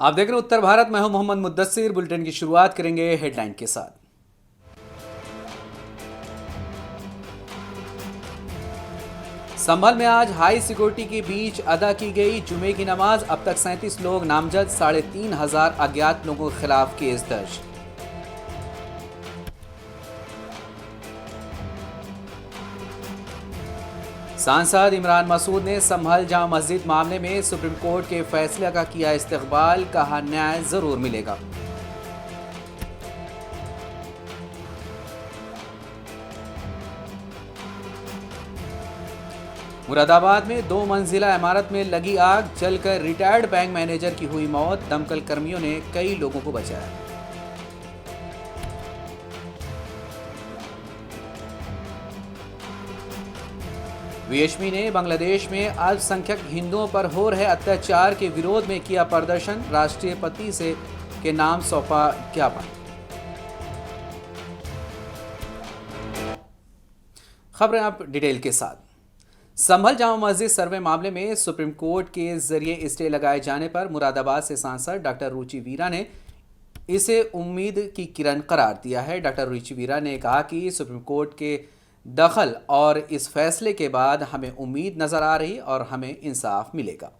आप देख रहे हैं उत्तर भारत। मैं हूं मोहम्मद मुद्दस्सिर। बुलेटिन की शुरुआत करेंगे हेडलाइन के साथ। संभल में आज हाई सिक्योरिटी के बीच अदा की गई जुमे की नमाज। अब तक 37 लोग नामजद, 3,500 अज्ञात लोगों के खिलाफ केस दर्ज। सांसद इमरान मसूद ने संभल जामा मस्जिद मामले में सुप्रीम कोर्ट के फैसले का किया इस्तकबाल, कहा न्याय जरूर मिलेगा। मुरादाबाद में 2 मंजिला इमारत में लगी आग, जलकर रिटायर्ड बैंक मैनेजर की हुई मौत। दमकल कर्मियों ने कई लोगों को बचाया। वीएचपी ने बांग्लादेश में अल्पसंख्यक हिंदुओं पर हो रहे अत्याचार के विरोध में किया प्रदर्शन। राष्ट्रपति से के नाम सौंपा ज्ञापन। खबरें आप डिटेल के साथ। संभल जामा मस्जिद सर्वे मामले में सुप्रीम कोर्ट के जरिए स्टे लगाए जाने पर मुरादाबाद से सांसद डॉक्टर रुचि वीरा ने इसे उम्मीद की किरण करार दिया है। डॉक्टर रुचि वीरा ने कहा कि सुप्रीम कोर्ट के दखल और इस फैसले के बाद हमें उम्मीद नजर आ रही और हमें इंसाफ मिलेगा।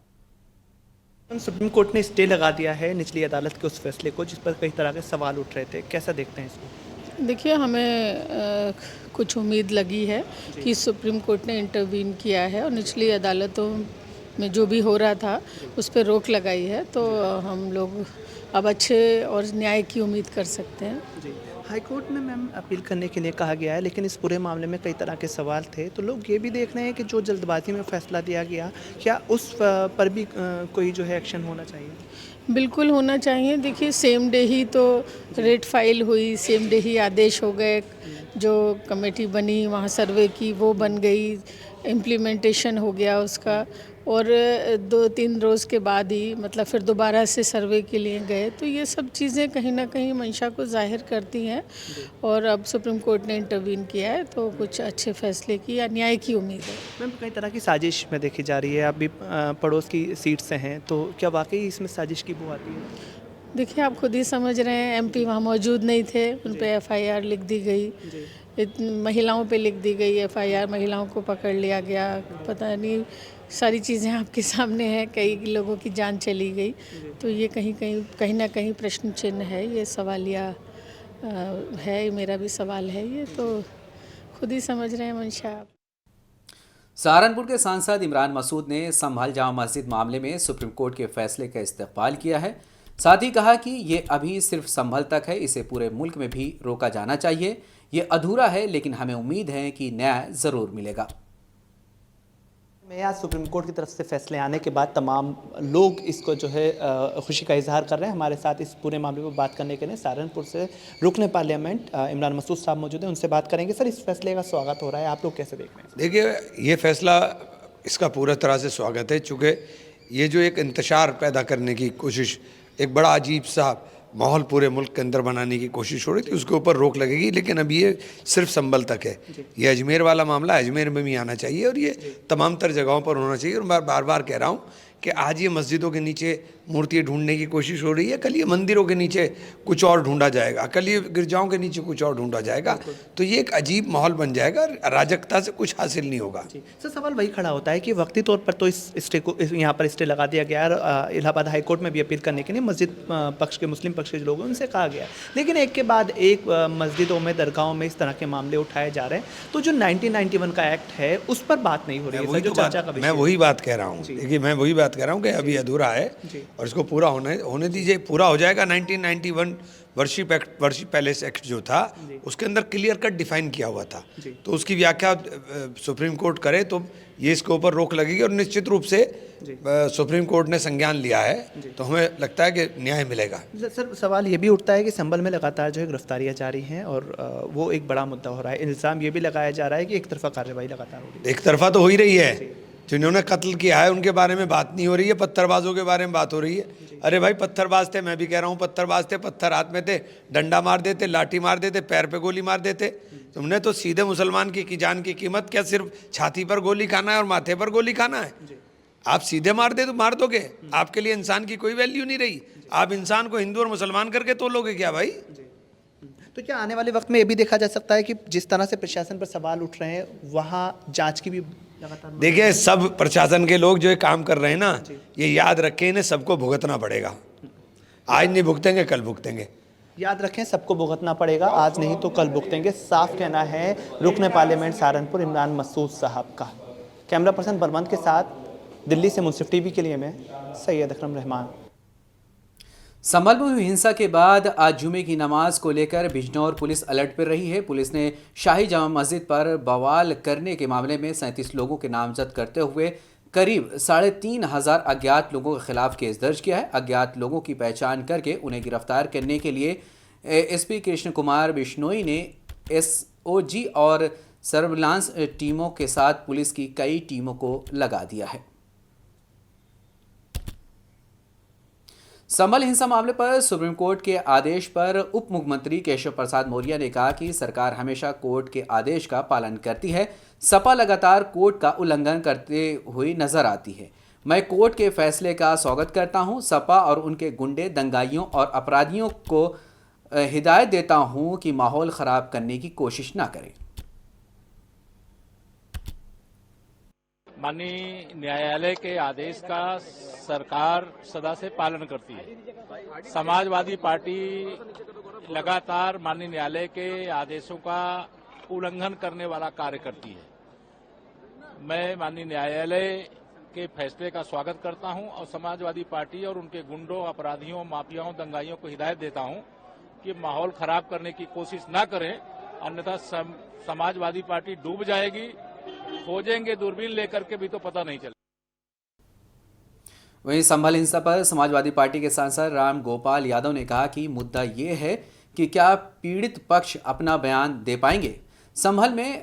सुप्रीम कोर्ट ने स्टे लगा दिया है निचली अदालत के उस फैसले को जिस पर कई तरह के सवाल उठ रहे थे, कैसा देखते हैं इसको? देखिए, हमें कुछ उम्मीद लगी है कि सुप्रीम कोर्ट ने इंटरवीन किया है और निचली अदालतों में जो भी हो रहा था उस पर रोक लगाई है, तो हम लोग अब अच्छे और न्याय की उम्मीद कर सकते हैं। जी, हाई कोर्ट में मैम अपील करने के लिए कहा गया है, लेकिन इस पूरे मामले में कई तरह के सवाल थे, तो लोग ये भी देख रहे हैं कि जो जल्दबाजी में फैसला दिया गया, क्या उस पर भी कोई जो है एक्शन होना चाहिए? बिल्कुल होना चाहिए। देखिए, सेम डे ही तो रेट फाइल हुई, सेम डे ही आदेश हो गए, जो कमेटी बनी वहाँ सर्वे की वो बन गई, इम्प्लीमेंटेशन हो गया उसका, और 2-3 रोज़ के बाद ही मतलब फिर दोबारा से सर्वे के लिए गए। तो ये सब चीज़ें कहीं ना कहीं मंशा को जाहिर करती हैं और अब सुप्रीम कोर्ट ने इंटरवीन किया है, तो कुछ अच्छे फैसले की या न्याय की उम्मीद है। मैम, कई तरह की साजिश में देखी जा रही है, आप भी पड़ोस की सीट से हैं, तो क्या वाकई इसमें साजिश की बू आती है? देखिए, आप खुद ही समझ रहे हैं, एमपी वहाँ मौजूद नहीं थे, उन पे एफआईआर लिख दी गई, महिलाओं पे लिख दी गई एफआईआर, महिलाओं को पकड़ लिया गया, पता नहीं सारी चीज़ें आपके सामने हैं, कई लोगों की जान चली गई। तो ये कहीं ना कहीं प्रश्न चिन्ह है, ये सवालिया है, मेरा भी सवाल है, ये तो खुद ही समझ रहे हैं मंशा। सहारनपुर के सांसद इमरान मसूद ने संभल जामा मस्जिद मामले में सुप्रीम कोर्ट के फैसले का इस्तकबाल किया है। साथ ही कहा कि ये अभी सिर्फ संभल तक है, इसे पूरे मुल्क में भी रोका जाना चाहिए। ये अधूरा है, लेकिन हमें उम्मीद है कि न्याय ज़रूर मिलेगा। मैं आज सुप्रीम कोर्ट की तरफ से फैसले आने के बाद तमाम लोग इसको जो है खुशी का इजहार कर रहे हैं। हमारे साथ इस पूरे मामले पर बात करने के लिए सहारनपुर से रुकने पार्लियामेंट इमरान मसूद साहब मौजूद हैं, उनसे बात करेंगे। सर, इस फैसले का स्वागत हो रहा है, आप लोग कैसे देख रहे हैं? देखिए, ये फैसला इसका पूरा तरह से स्वागत है, चूँकि ये जो एक इंतशार पैदा करने की कोशिश, एक बड़ा अजीब सा माहौल पूरे मुल्क के अंदर बनाने की कोशिश हो रही थी, उसके ऊपर रोक लगेगी। लेकिन अब ये सिर्फ संभल तक है। ये अजमेर वाला मामला अजमेर में भी आना चाहिए और ये तमाम तर जगहों पर होना चाहिए। और मैं बार बार कह रहा हूँ कि आज ये मस्जिदों के नीचे मूर्तियाँ ढूंढने की कोशिश हो रही है, कल ये मंदिरों के नीचे कुछ और ढूंढा जाएगा, कल ये गिरजाओं के नीचे कुछ और ढूंढा जाएगा। तो ये एक अजीब माहौल बन जाएगा, अराजकता से कुछ हासिल नहीं होगा। सर, सवाल वही खड़ा होता है कि वक्ती तौर पर तो इस स्टे को यहाँ पर स्टे लगा दिया गया है, इलाहाबाद हाई कोर्ट में भी अपील करने के लिए मस्जिद पक्ष के, मुस्लिम पक्ष के जो लोग हैं उनसे कहा गया, लेकिन एक के बाद एक मस्जिदों में, दरगाहों में इस तरह के मामले उठाए जा रहे हैं। तो जो 1991 का एक्ट है उस पर बात नहीं हो रही है, जो चर्चा का विषय। मैं वही बात कह रहा हूँ, देखिए मैं वही बात कह रहा हूँ कि अभी अधूरा है और इसको पूरा होने दीजिए। पूरा हो जाएगा। 1991 वर्षी पैलेस एक्ट जो था उसके अंदर क्लियर कट डिफाइन किया हुआ था, तो उसकी व्याख्या सुप्रीम कोर्ट करे तो ये इसके ऊपर रोक लगेगी। और निश्चित रूप से सुप्रीम कोर्ट ने संज्ञान लिया है, तो हमें लगता है कि न्याय मिलेगा। सर, सवाल ये भी उठता है कि संभल में लगातार जो है गिरफ्तारियां जारी हैं और वो एक बड़ा मुद्दा हो रहा है। इल्ज़ाम ये भी लगाया जा रहा है कि एक तरफा कार्रवाई लगातार हो रही है। एक तरफा तो हो ही रही है। जिन्होंने कत्ल किया है उनके बारे में बात नहीं हो रही है, पत्थरबाजों के बारे में बात हो रही है। अरे भाई, पत्थरबाज थे, मैं भी कह रहा हूँ पत्थरबाज थे, पत्थर हाथ में थे, डंडा मार देते, लाठी मार देते, पैर पे गोली मार देते। तुमने तो सीधे मुसलमान की जान की कीमत क्या सिर्फ छाती पर गोली खाना है और माथे पर गोली खाना है? आप सीधे मार दे तो मार दोगे, आपके लिए इंसान की कोई वैल्यू नहीं रही। आप इंसान को हिंदू और मुसलमान करके तोलोगे क्या भाई? तो क्या आने वाले वक्त में ये भी देखा जा सकता है कि जिस तरह से प्रशासन पर सवाल उठ रहे हैं वहाँ जांच की भी लगातार देखिए, सब प्रशासन के लोग जो ये काम कर रहे हैं ना, ये याद रखें, इन्हें सबको भुगतना पड़ेगा। आज नहीं भुगतेंगे, कल भुगतेंगे। याद रखें, सबको भुगतना पड़ेगा, आज नहीं तो कल भुगतेंगे, साफ कहना है रुकन पार्लियामेंट सहारनपुर इमरान मसूद साहब का। कैमरा पर्सन बलवंत के साथ दिल्ली से मुंसिफ टीवी के लिए मैं सैयद अकरम रहमान। संभल में हुई हिंसा के बाद आज जुमे की नमाज को लेकर बिजनौर पुलिस अलर्ट पर रही है। पुलिस ने शाही जामा मस्जिद पर बवाल करने के मामले में 37 लोगों के नामजद करते हुए करीब 3,500 अज्ञात लोगों के खिलाफ केस दर्ज किया है। अज्ञात लोगों की पहचान करके उन्हें गिरफ्तार करने के लिए एसपी कृष्ण कुमार बिश्नोई ने एसओजी और सर्विलांस टीमों के साथ पुलिस की कई टीमों को लगा दिया है। संभल हिंसा मामले पर सुप्रीम कोर्ट के आदेश पर उप मुख्यमंत्री केशव प्रसाद मौर्य ने कहा कि सरकार हमेशा कोर्ट के आदेश का पालन करती है। सपा लगातार कोर्ट का उल्लंघन करते हुए नजर आती है। मैं कोर्ट के फैसले का स्वागत करता हूं। सपा और उनके गुंडे, दंगाइयों और अपराधियों को हिदायत देता हूं कि माहौल खराब करने की कोशिश ना करें। माननीय न्यायालय के आदेश का सरकार सदा से पालन करती है। समाजवादी पार्टी लगातार माननीय न्यायालय के आदेशों का उल्लंघन करने वाला कार्य करती है। मैं माननीय न्यायालय के फैसले का स्वागत करता हूं और समाजवादी पार्टी और उनके गुंडों, अपराधियों, माफियाओं, दंगाइयों को हिदायत देता हूं कि माहौल खराब करने की कोशिश न करें, अन्यथा समाजवादी पार्टी डूब जाएगी। खोजेंगे दूरबीन लेकर के भी तो पता नहीं चले। वहीं संभल हिंसा पर समाजवादी पार्टी के सांसद राम गोपाल यादव ने कहा कि मुद्दा ये है कि क्या पीड़ित पक्ष अपना बयान दे पाएंगे। संभल में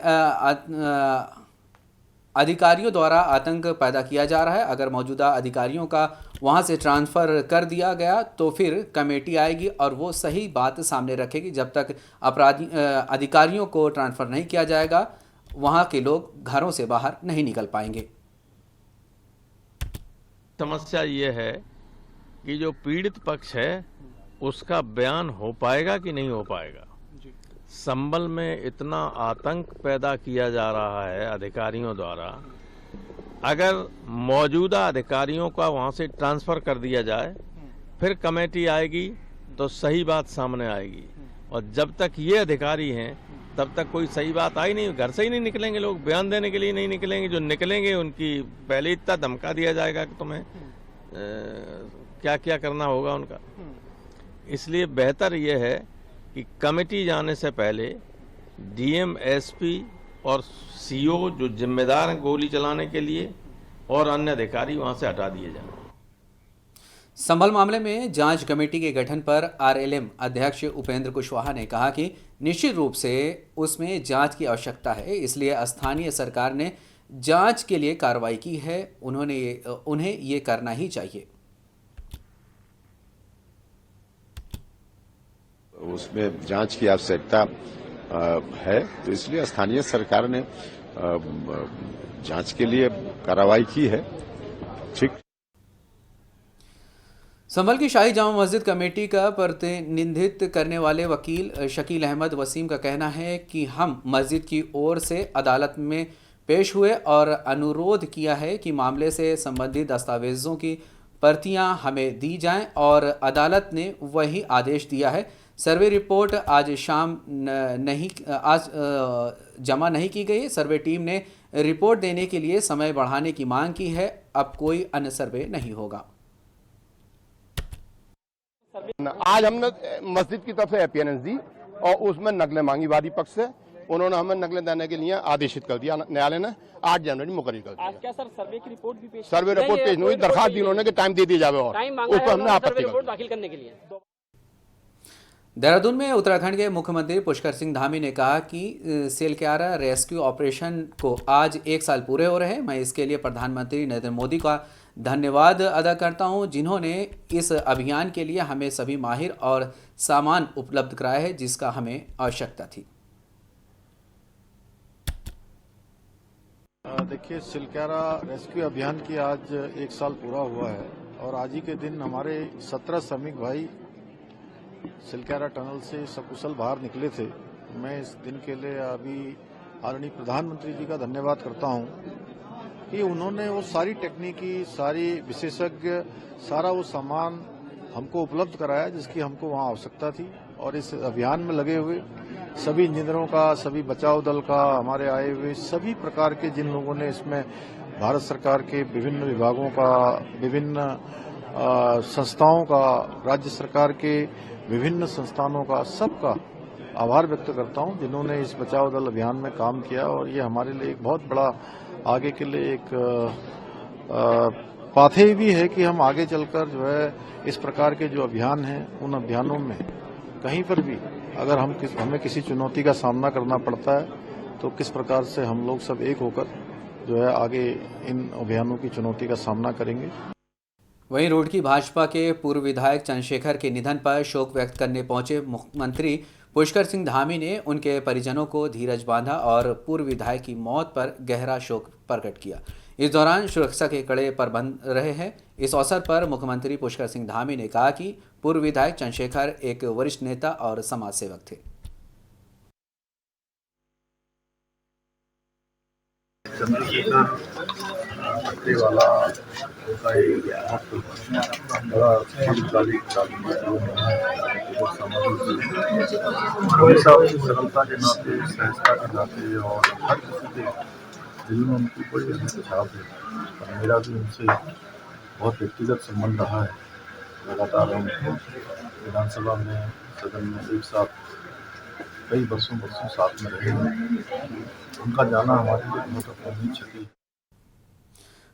अधिकारियों द्वारा आतंक पैदा किया जा रहा है। अगर मौजूदा अधिकारियों का वहां से ट्रांसफ़र कर दिया गया तो फिर कमेटी आएगी और वो सही बात सामने रखेगी। जब तक अधिकारियों को ट्रांसफ़र नहीं किया जाएगा, वहां के लोग घरों से बाहर नहीं निकल पाएंगे। समस्या ये है कि जो पीड़ित पक्ष है उसका बयान हो पाएगा कि नहीं हो पाएगा। संभल में इतना आतंक पैदा किया जा रहा है अधिकारियों द्वारा, अगर मौजूदा अधिकारियों का वहां से ट्रांसफर कर दिया जाए फिर कमेटी आएगी तो सही बात सामने आएगी। और जब तक ये अधिकारी हैं तब तक कोई सही बात आई नहीं, घर से ही नहीं निकलेंगे लोग, बयान देने के लिए नहीं निकलेंगे। जो निकलेंगे उनकी पहले इतना धमका दिया जाएगा कि तुम्हें क्या क्या करना होगा उनका। इसलिए बेहतर यह है कि कमेटी जाने से पहले डीएम, एसपी और सीओ जो जिम्मेदार हैं गोली चलाने के लिए, और अन्य अधिकारी वहां से हटा दिए जाए। संभल मामले में जांच कमेटी के गठन पर आरएलएम अध्यक्ष उपेंद्र कुशवाहा ने कहा कि निश्चित रूप से उसमें जांच की आवश्यकता है, इसलिए स्थानीय सरकार ने जांच के लिए कार्रवाई की है। उन्हें ये करना ही चाहिए। उसमें जांच की आवश्यकता है, तो इसलिए स्थानीय सरकार ने जांच के लिए कार्रवाई की है। ठीक। संभल की शाही जामा मस्जिद कमेटी का प्रतिनिधित्व करने वाले वकील शकील अहमद वसीम का कहना है कि हम मस्जिद की ओर से अदालत में पेश हुए और अनुरोध किया है कि मामले से संबंधित दस्तावेजों की प्रतियां हमें दी जाएं और अदालत ने वही आदेश दिया है। सर्वे रिपोर्ट आज शाम जमा नहीं की गई। सर्वे टीम ने रिपोर्ट देने के लिए समय बढ़ाने की मांग की है। अब कोई अन्य सर्वे नहीं होगा। आज हमने मस्जिद की तरफ से अपीयरेंस दी और उसमें नकलें मांगी वादी पक्ष से। उन्होंने हमें नकलें देने के लिए आदेशित कर दिया। न्यायालय ने 8 जनवरी मुकर्रर कर दिया। आज क्या सर सर्वे की रिपोर्ट भी पेश? सर्वे रिपोर्ट पेश नहीं हुई, दरखास्त दी उन्होंने कि टाइम दे दिया जाए और उस पर हमने आपत्ति रिपोर्ट दाखिल करने के लिए। देहरादून में उत्तराखंड के मुख्यमंत्री पुष्कर सिंह धामी ने कहा कि सेलक्यारा रेस्क्यू ऑपरेशन को आज 1 साल पूरे हो रहे हैं। मैं इसके लिए प्रधानमंत्री नरेंद्र मोदी का धन्यवाद अदा करता हूं, जिन्होंने इस अभियान के लिए हमें सभी माहिर और सामान उपलब्ध कराया है जिसका हमें आवश्यकता थी। देखिए, सिलक्यारा रेस्क्यू अभियान की आज 1 साल पूरा हुआ है और आज ही के दिन हमारे 17 श्रमिक भाई सिलक्यारा टनल से सकुशल बाहर निकले थे। मैं इस दिन के लिए अभी आदरणीय प्रधानमंत्री जी का धन्यवाद करता हूं कि उन्होंने वो सारी टेक्निकी, सारी विशेषज्ञ, सारा वो सामान हमको उपलब्ध कराया जिसकी हमको वहां आवश्यकता थी। और इस अभियान में लगे हुए सभी इंजीनियरों का, सभी बचाव दल का, हमारे आए हुए सभी प्रकार के जिन लोगों ने इसमें भारत सरकार के विभिन्न विभागों का, विभिन्न संस्थाओं का, राज्य सरकार के विभिन्न संस्थानों का, सबका आभार व्यक्त करता हूं जिन्होंने इस बचाव दल अभियान में काम किया। और ये हमारे लिए एक बहुत बड़ा आगे के लिए एक पाथे भी है कि हम आगे चलकर जो है इस प्रकार के जो अभियान हैं उन अभियानों में कहीं पर भी अगर हमें किसी चुनौती का सामना करना पड़ता है तो किस प्रकार से हम लोग सब एक होकर जो है आगे इन अभियानों की चुनौती का सामना करेंगे। वहीं रुड़की भाजपा के पूर्व विधायक चंद्रशेखर के निधन पर शोक व्यक्त करने पहुंचे मुख्यमंत्री पुष्कर सिंह धामी ने उनके परिजनों को धीरज बांधा और पूर्व विधायक की मौत पर गहरा शोक प्रकट किया। इस दौरान सुरक्षा के कड़े प्रबंध रहे हैं। इस अवसर पर मुख्यमंत्री पुष्कर सिंह धामी ने कहा कि पूर्व विधायक चंद्रशेखर एक वरिष्ठ नेता और समाज सेवक थे। वाला होता है बड़ा हमेशा सरलता के नाते, सहजता के नाते और हर किसी के दिल में उनकी बड़ी अहम छाप है। और मेरा भी उनसे बहुत व्यक्तिगत संबंध रहा है। लगातार हम विधानसभा में, सदन में एक साथ कई वर्षों साथ में रहे। उनका जाना हमारे लिए बहुत अपूरणीय क्षति है।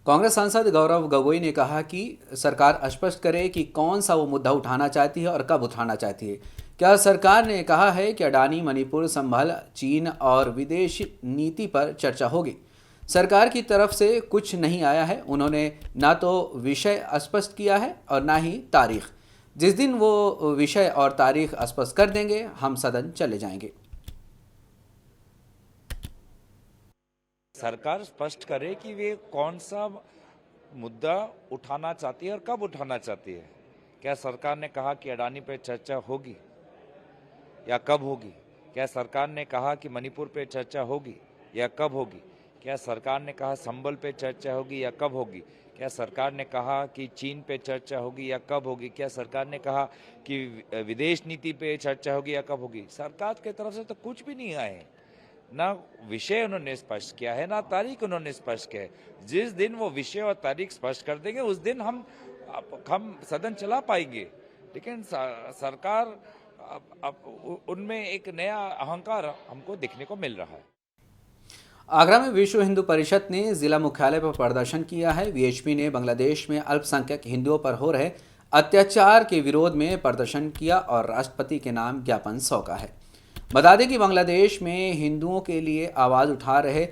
कांग्रेस सांसद गौरव गगोई ने कहा कि सरकार स्पष्ट करे कि कौन सा वो मुद्दा उठाना चाहती है और कब उठाना चाहती है। क्या सरकार ने कहा है कि अडानी, मणिपुर, संभल, चीन और विदेश नीति पर चर्चा होगी? सरकार की तरफ से कुछ नहीं आया है। उन्होंने ना तो विषय स्पष्ट किया है और ना ही तारीख। जिस दिन वो विषय और तारीख स्पष्ट कर देंगे हम सदन चले जाएंगे। सरकार स्पष्ट करे कि वे कौन सा मुद्दा उठाना चाहती है और कब उठाना चाहती है। क्या सरकार ने कहा कि अडानी पे चर्चा होगी या कब होगी? क्या सरकार ने कहा कि मणिपुर पे चर्चा होगी या कब होगी? क्या सरकार ने कहा संभल पे चर्चा होगी या कब होगी? क्या सरकार ने कहा कि चीन पे चर्चा होगी या कब होगी? क्या सरकार ने कहा कि विदेश नीति पे चर्चा होगी या कब होगी? सरकार की तरफ से तो कुछ भी नहीं आए। ना विषय उन्होंने स्पष्ट किया है, ना तारीख उन्होंने स्पष्ट किया है। जिस दिन वो विषय और तारीख स्पष्ट कर देंगे उस दिन हम सदन चला पाएंगे। लेकिन सरकार अब उनमें एक नया अहंकार हमको देखने को मिल रहा है। आगरा में विश्व हिंदू परिषद ने जिला मुख्यालय पर प्रदर्शन किया है। वीएचपी ने बांग्लादेश में अल्पसंख्यक हिंदुओं पर हो रहे अत्याचार के विरोध में प्रदर्शन किया और राष्ट्रपति के नाम ज्ञापन सौंपा है। बता दें कि बांग्लादेश में हिंदुओं के लिए आवाज़ उठा रहे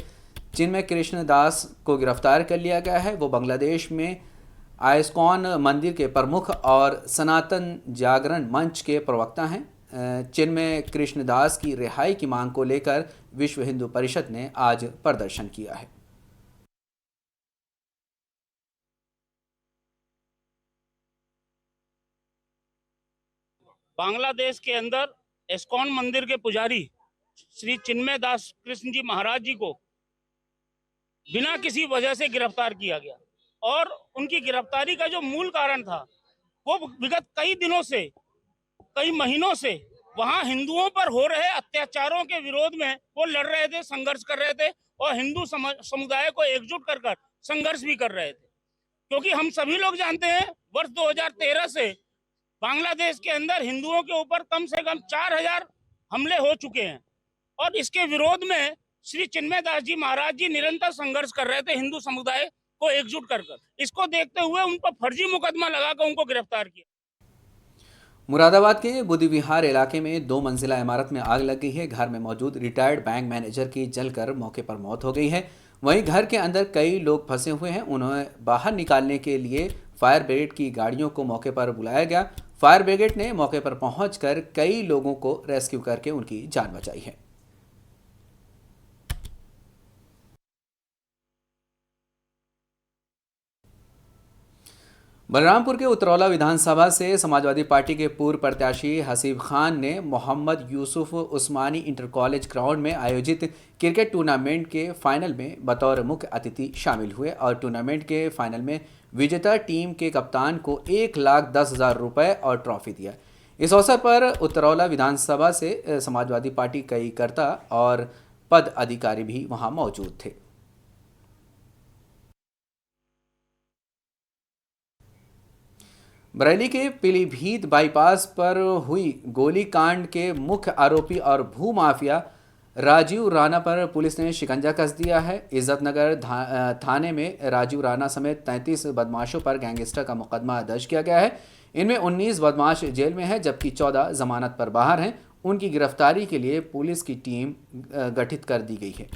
चिन्मय कृष्ण दास को गिरफ्तार कर लिया गया है। वो बांग्लादेश में आइस्कॉन मंदिर के प्रमुख और सनातन जागरण मंच के प्रवक्ता हैं। चिन्मय कृष्ण दास की रिहाई की मांग को लेकर विश्व हिंदू परिषद ने आज प्रदर्शन किया है। बांग्लादेश के अंदर इस्कॉन मंदिर के पुजारी श्री चिन्मय दास कृष्ण जी महाराज जी को बिना किसी वजह से गिरफ्तार किया गया और उनकी गिरफ्तारी का जो मूल कारण था वो विगत कई दिनों से, कई महीनों से वहां हिंदुओं पर हो रहे अत्याचारों के विरोध में वो लड़ रहे थे, संघर्ष कर रहे थे और हिंदू समुदाय को एकजुट कर संघर्ष भी कर रहे थे। क्योंकि हम सभी लोग जानते हैं वर्ष 2013 से बांग्लादेश के अंदर हिंदुओं के ऊपर कम से कम 4000 हमले हो चुके हैं और इसके विरोध में श्री चिन्मय दास जी महाराज जी निरंतर संघर्ष कर रहे थे हिंदू समुदाय को एकजुट कर। इसको देखते हुए उन पर फर्जी मुकदमा लगाकर उनको गिरफ्तार किया। मुरादाबाद के बुद्धि विहार इलाके में 2 मंजिला इमारत में आग लग गई है। घर में मौजूद रिटायर्ड बैंक मैनेजर की जलकर मौके पर मौत हो गई है। वहीं घर के अंदर कई लोग फंसे हुए हैं। उन्हें बाहर निकालने के लिए फायर ब्रिगेड की गाड़ियों को मौके पर बुलाया गया। फायर ब्रिगेड ने मौके पर पहुंचकर कई लोगों को रेस्क्यू करके उनकी जान बचाई है। बलरामपुर के उतरौला विधानसभा से समाजवादी पार्टी के पूर्व प्रत्याशी हसीब खान ने मोहम्मद यूसुफ उस्मानी इंटर कॉलेज ग्राउंड में आयोजित क्रिकेट टूर्नामेंट के फाइनल में बतौर मुख्य अतिथि शामिल हुए और टूर्नामेंट के फाइनल में विजेता टीम के कप्तान को 1,10,000 रुपये और ट्रॉफी दिया। इस अवसर पर उतरौला विधानसभा से समाजवादी पार्टी कई कार्यकर्ता और पद अधिकारी भी वहां मौजूद थे। बरेली के पीलीभीत बाईपास पर हुई गोलीकांड के मुख्य आरोपी और भूमाफिया राजीव राणा पर पुलिस ने शिकंजा कस दिया है। इज्जतनगर थाने में राजीव राणा समेत 33 बदमाशों पर गैंगस्टर का मुकदमा दर्ज किया गया है। इनमें 19 बदमाश जेल में हैं जबकि 14 जमानत पर बाहर हैं। उनकी गिरफ्तारी के लिए पुलिस की टीम गठित कर दी गई है।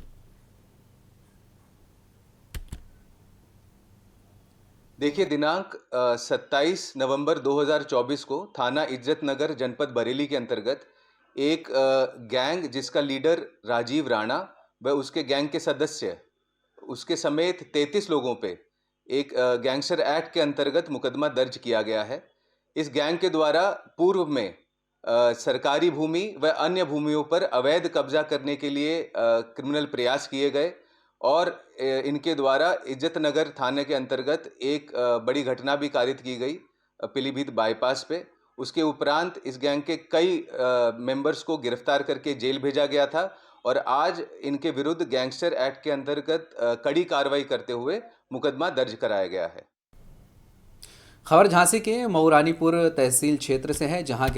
देखिए, दिनांक 27 नवंबर 2024 को थाना इज्जतनगर जनपद बरेली के अंतर्गत एक गैंग जिसका लीडर राजीव राणा व उसके गैंग के सदस्य उसके समेत 33 लोगों पे एक गैंगस्टर एक्ट के अंतर्गत मुकदमा दर्ज किया गया है। इस गैंग के द्वारा पूर्व में सरकारी भूमि व अन्य भूमियों पर अवैध कब्जा करने के लिए क्रिमिनल प्रयास किए गए और इनके द्वारा इज्जतनगर थाने के अंतर्गत एक बड़ी घटना भी कारित की गई पीलीभीत बाईपास पे। उसके उपरांत इस गैंग के कई मेंबर्स को गिरफ्तार करके जेल भेजा गया था और आज इनके विरुद्ध गैंगस्टर एक्ट के अंतर्गत कड़ी कार्रवाई करते हुए मुकदमा दर्ज कराया गया है। खबर झांसी के मऊरानीपुर तहसील क्षेत्र से है, जहां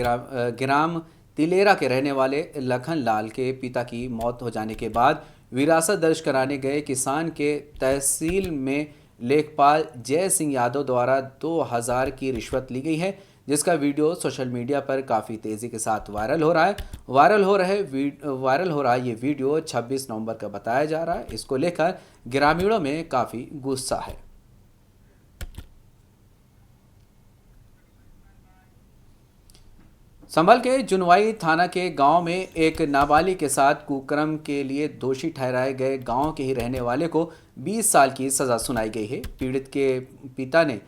ग्राम तिलेरा के रहने वाले लखन लाल के पिता की मौत हो जाने के बाद विरासत दर्ज कराने गए किसान के तहसील में लेखपाल जय सिंह यादव द्वारा 2,000 की रिश्वत ली गई है, जिसका वीडियो सोशल मीडिया पर काफ़ी तेज़ी के साथ वायरल हो रहा है। वायरल हो रहा ये वीडियो 26 नवंबर का बताया जा रहा है। इसको लेकर ग्रामीणों में काफ़ी गुस्सा है। संभल के जुनवाई थाना के गांव में एक नाबालिग के साथ कुकर्म के लिए दोषी ठहराए गए गांव के ही रहने वाले को 20 साल की सज़ा सुनाई गई है। पीड़ित के पिता ने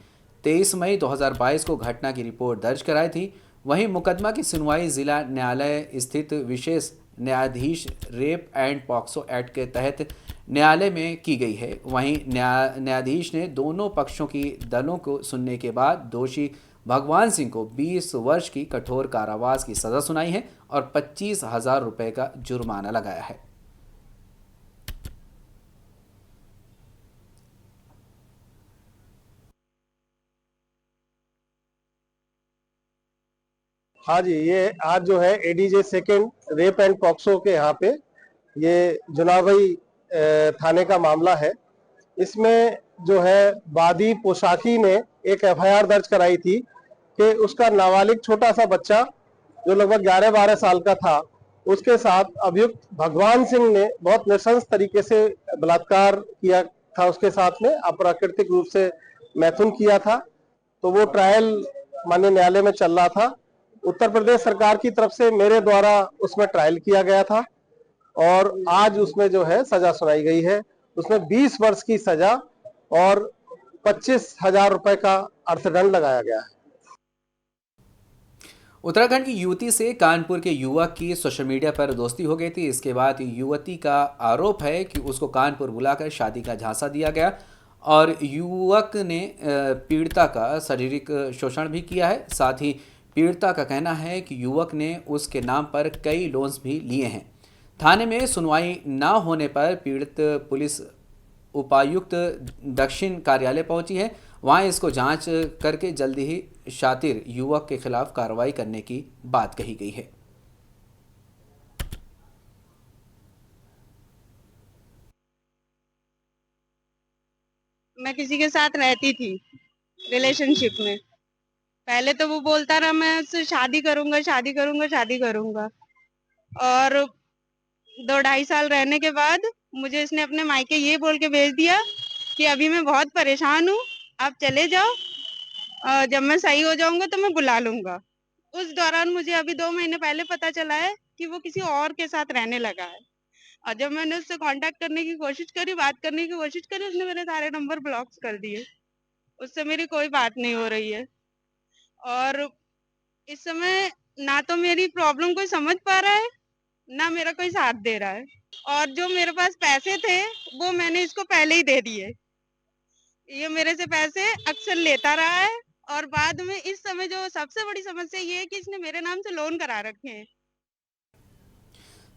23 मई 2022 को घटना की रिपोर्ट दर्ज कराई थी। वहीं मुकदमा की सुनवाई जिला न्यायालय स्थित विशेष न्यायाधीश रेप एंड पॉक्सो एक्ट के तहत न्यायालय में की गई है। वहीं न्यायाधीश ने दोनों पक्षों की दलों को सुनने के बाद दोषी भगवान सिंह को 20 वर्ष की कठोर कारावास की सज़ा सुनाई है और 25,000 रुपये का जुर्माना लगाया है। हाँ जी, ये आज जो है ADJ second rape and POCSO के यहाँ पे ये जुनावई थाने का मामला है। इसमें जो है वादी पोशाकी ने एक एफआईआर दर्ज कराई थी कि उसका नाबालिग छोटा सा बच्चा जो लगभग 11-12 साल का था, उसके साथ अभियुक्त भगवान सिंह ने बहुत नृशंस तरीके से बलात्कार किया था, उसके साथ में अप्राकृतिक रूप से मैथुन किया था। तो वो ट्रायल माननीय न्यायालय में चल रहा था। उत्तर प्रदेश सरकार की तरफ से मेरे द्वारा उसमें ट्रायल किया गया था और आज उसमें जो है सजा सुनाई गई है। उसमें 20 वर्ष की सजा और 25,000 रुपए का अर्थदंड लगाया गया है। उत्तराखंड की युवती से कानपुर के युवक की सोशल मीडिया पर दोस्ती हो गई थी। इसके बाद युवती का आरोप है कि उसको कानपुर बुलाकर शादी का झांसा दिया गया और युवक ने पीड़िता का शारीरिक शोषण भी किया है। साथ ही पीड़िता का कहना है कि युवक ने उसके नाम पर कई लोन्स भी लिए हैं। थाने में सुनवाई न होने पर पीड़ित पुलिस उपायुक्त दक्षिण कार्यालय पहुंची है। वहां इसको जांच करके जल्दी ही शातिर युवक के खिलाफ कार्रवाई करने की बात कही गई है। मैं किसी के साथ रहती थी रिलेशनशिप में। पहले तो वो बोलता रहा मैं उससे शादी करूंगा शादी करूंगा शादी करूंगा, और 2-2.5 साल रहने के बाद मुझे इसने अपने मायके ये बोल के भेज दिया कि अभी मैं बहुत परेशान हूँ, आप चले जाओ, जब मैं सही हो जाऊंगा तो मैं बुला लूंगा। उस दौरान मुझे अभी 2 महीने पहले पता चला है कि वो किसी और के साथ रहने लगा है। और जब मैंने उससे कांटेक्ट करने की कोशिश करी, बात करने की कोशिश करी, उसने मेरे सारे नंबर ब्लॉक कर दिए। उससे मेरी कोई बात नहीं हो रही है। और इस समय ना तो मेरी प्रॉब्लम कोई समझ पा रहा है, ना मेरा कोई साथ दे रहा है। और जो मेरे पास पैसे थे वो मैंने इसको पहले ही दे दिए। ये मेरे से पैसे अक्सर लेता रहा है और बाद में इस समय जो सबसे बड़ी समस्या ये है कि इसने मेरे नाम से लोन करा रखे हैं।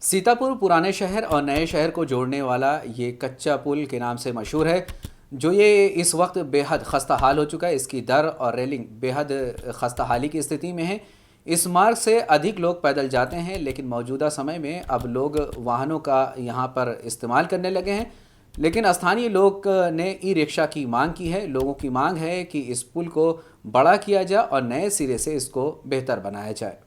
सीतापुर पुराने शहर और नए शहर को जोड़ने वाला ये कच्चा पुल के नाम से मशहूर है, जो ये इस वक्त बेहद खस्ता हाल हो चुका है। इसकी दर और रेलिंग बेहद खस्ता हाली की स्थिति में है। इस मार्ग से अधिक लोग पैदल जाते हैं, लेकिन मौजूदा समय में अब लोग वाहनों का यहाँ पर इस्तेमाल करने लगे हैं। लेकिन स्थानीय लोग ने ई रिक्शा की मांग की है। लोगों की मांग है कि इस पुल को बड़ा किया जाए और नए सिरे से इसको बेहतर बनाया जाए।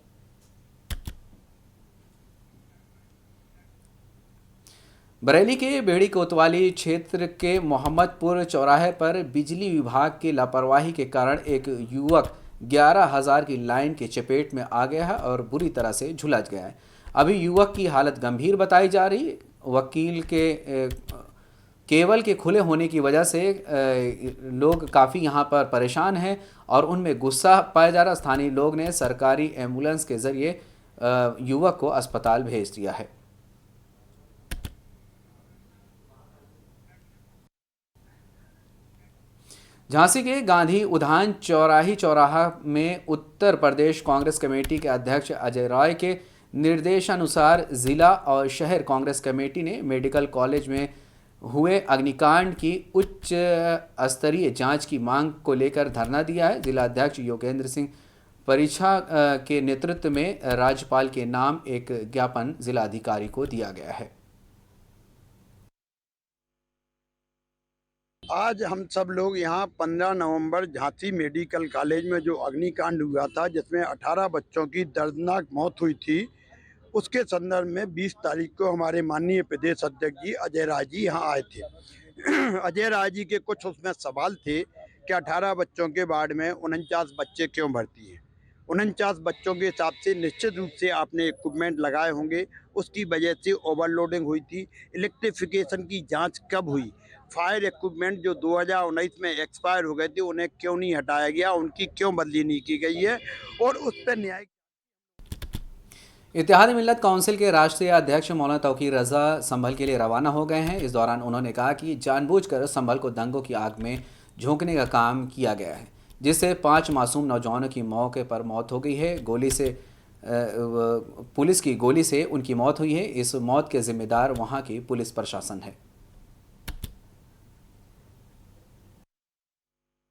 बरेली के बेड़ी कोतवाली क्षेत्र के मोहम्मदपुर चौराहे पर बिजली विभाग की लापरवाही के कारण एक युवक 11,000 की लाइन की चपेट में आ गया है और बुरी तरह से झुलस गया है। अभी युवक की हालत गंभीर बताई जा रही है। वकील के केबल के खुले होने की वजह से लोग काफ़ी यहाँ पर परेशान हैं और उनमें गुस्सा पाया जा रहा। स्थानीय लोग ने सरकारी एम्बुलेंस के जरिए युवक को अस्पताल भेज दिया है। झांसी के गांधी उद्यान चौराहा में उत्तर प्रदेश कांग्रेस कमेटी के अध्यक्ष अजय राय के निर्देशानुसार जिला और शहर कांग्रेस कमेटी ने मेडिकल कॉलेज में हुए अग्निकांड की उच्च स्तरीय जांच की मांग को लेकर धरना दिया है। जिला अध्यक्ष योगेंद्र सिंह परीक्षा के नेतृत्व में राज्यपाल के नाम एक ज्ञापन जिलाधिकारी को दिया गया है। आज हम सब लोग यहाँ 15 नवंबर झांसी मेडिकल कॉलेज में जो अग्निकांड हुआ था, जिसमें 18 बच्चों की दर्दनाक मौत हुई थी, उसके संदर्भ में 20 तारीख को हमारे माननीय प्रदेश अध्यक्ष जी अजय राय जी यहाँ आए थे। अजय राय जी के कुछ उसमें सवाल थे कि 18 बच्चों के वार्ड में 49 बच्चे क्यों भर्ती हैं। 49 बच्चों के हिसाब से निश्चित रूप से आपने इक्विपमेंट लगाए होंगे, उसकी वजह से ओवरलोडिंग हुई थी। इलेक्ट्रिफिकेशन की जाँच कब हुई? फायर इक्विपमेंट जो 2019 में एक्सपायर हो गए थे, उन्हें क्यों नहीं हटाया गया, उनकी क्यों बदली नहीं की गई है, और उस पर न्याय। इत्तेहाद मिल्लत काउंसिल के राष्ट्रीय अध्यक्ष मौलाना तौकीर रजा संभल के लिए रवाना हो गए हैं। इस दौरान उन्होंने कहा कि जानबूझकर संभल को दंगों की आग में झोंकने का काम किया गया है, जिससे 5 मासूम नौजवानों की मौके पर मौत हो गई है। पुलिस की गोली से उनकी मौत हुई है। इस मौत के जिम्मेदार वहाँ की पुलिस प्रशासन है।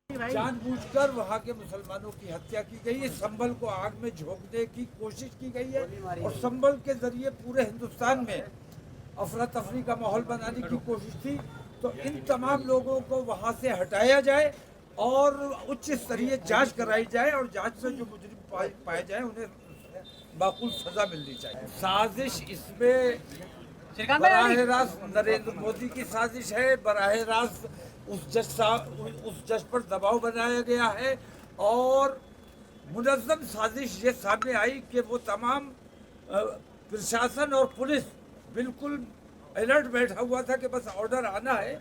जानबूझकर वहाँ के मुसलमानों की हत्या की गई है, संभल को आग में झोंकने की कोशिश की गई है और संभल के जरिए पूरे हिंदुस्तान में अफरा तफरी का माहौल बनाने की कोशिश थी। तो इन तमाम लोगों को वहाँ से हटाया जाए और उच्च स्तरीय जांच कराई जाए और जांच में जो मुजरिम पाए जाए उन्हें माकूल सजा मिलनी चाहिए। साजिश इसमें बराह रास्त नरेंद्र मोदी की साजिश है, बराह रास्त उस जज पर दबाव बनाया गया है और मुनज़्ज़म साजिश ये सामने आई कि वो तमाम प्रशासन और पुलिस बिल्कुल अलर्ट बैठा हुआ था कि बस ऑर्डर आना है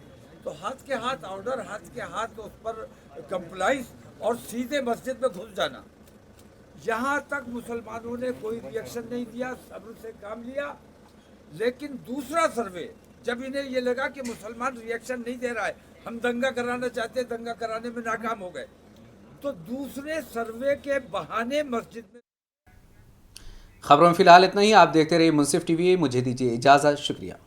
तो हाथ के हाथ ऑर्डर, हाथ के हाथ उस पर कंप्लाइंस और सीधे मस्जिद में घुस जाना। यहाँ तक मुसलमानों ने कोई रिएक्शन नहीं दिया, सब्र से काम लिया। लेकिन दूसरा सर्वे जब इन्हें ये लगा कि मुसलमान रिएक्शन नहीं दे रहा है, हम दंगा कराना चाहते, दंगा कराने में नाकाम हो गए, तो दूसरे सर्वे के बहाने मस्जिद में। खबरों में फिलहाल इतना ही। आप देखते रहिए मुंसिफ टीवी। मुझे दीजिए इजाज़त। शुक्रिया।